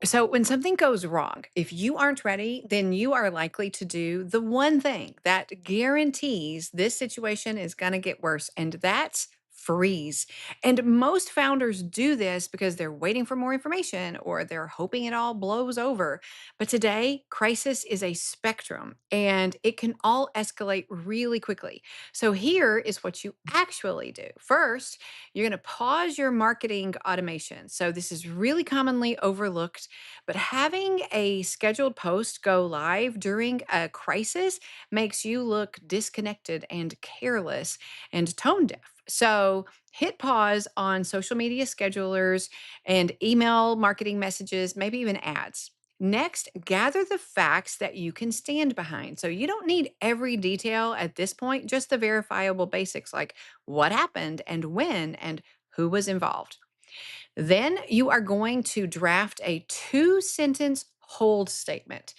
So, when something goes wrong, if you aren't ready, then you are likely to do the one thing that guarantees this situation is going to get worse, and that's freeze. And most founders do this because they're waiting for more information or they're hoping it all blows over. But today, crisis is a spectrum and it can all escalate really quickly. So, here is what you actually do. First, you're going to pause your marketing automation. So, this is really commonly overlooked, but having a scheduled post go live during a crisis makes you look disconnected and careless and tone deaf. So, hit pause on social media schedulers and email marketing messages, maybe even ads. Next, gather the facts that you can stand behind. So you don't need every detail at this point, just the verifiable basics like what happened and when and who was involved. Then you are going to draft a two-sentence hold statement.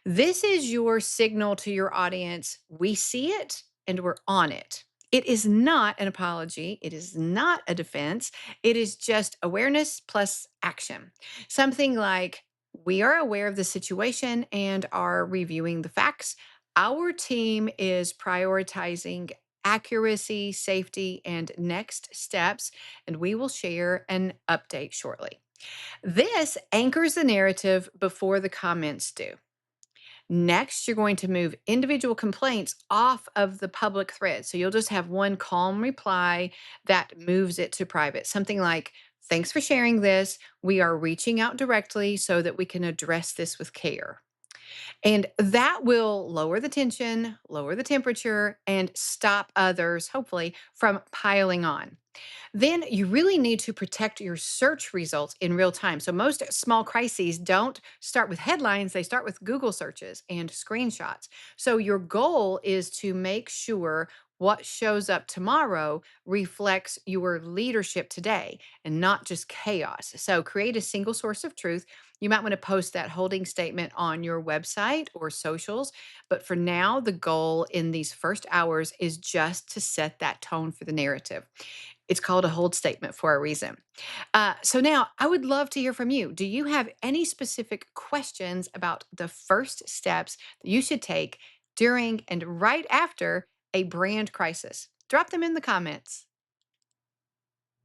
This is your signal to your audience we see it and we're on it. It is not an apology. It is not a defense. It is just awareness plus action. Something like, we are aware of the situation and are reviewing the facts. Our team is prioritizing accuracy, safety, and next steps, and we will share an update shortly. This anchors the narrative before the comments do. Next, you're going to move individual complaints off of the public thread. So you'll just have one calm reply that moves it to private. Something like, thanks for sharing this. We are reaching out directly so that we can address this with care. And that will lower the tension, lower the temperature, and stop others, hopefully, from piling on. Then you really need to protect your search results in real time. So most small crises don't start with headlines, they start with Google searches and screenshots. So your goal is to make sure what shows up tomorrow reflects your leadership today and not just chaos. So create a single source of truth. You might want to post that holding statement on your website or socials. But for now, the goal in these first hours is just to set that tone for the narrative. It's called a hold statement for a reason. So now I would love to hear from you. Do you have any specific questions about the first steps that you should take during and right after a brand crisis? Drop them in the comments.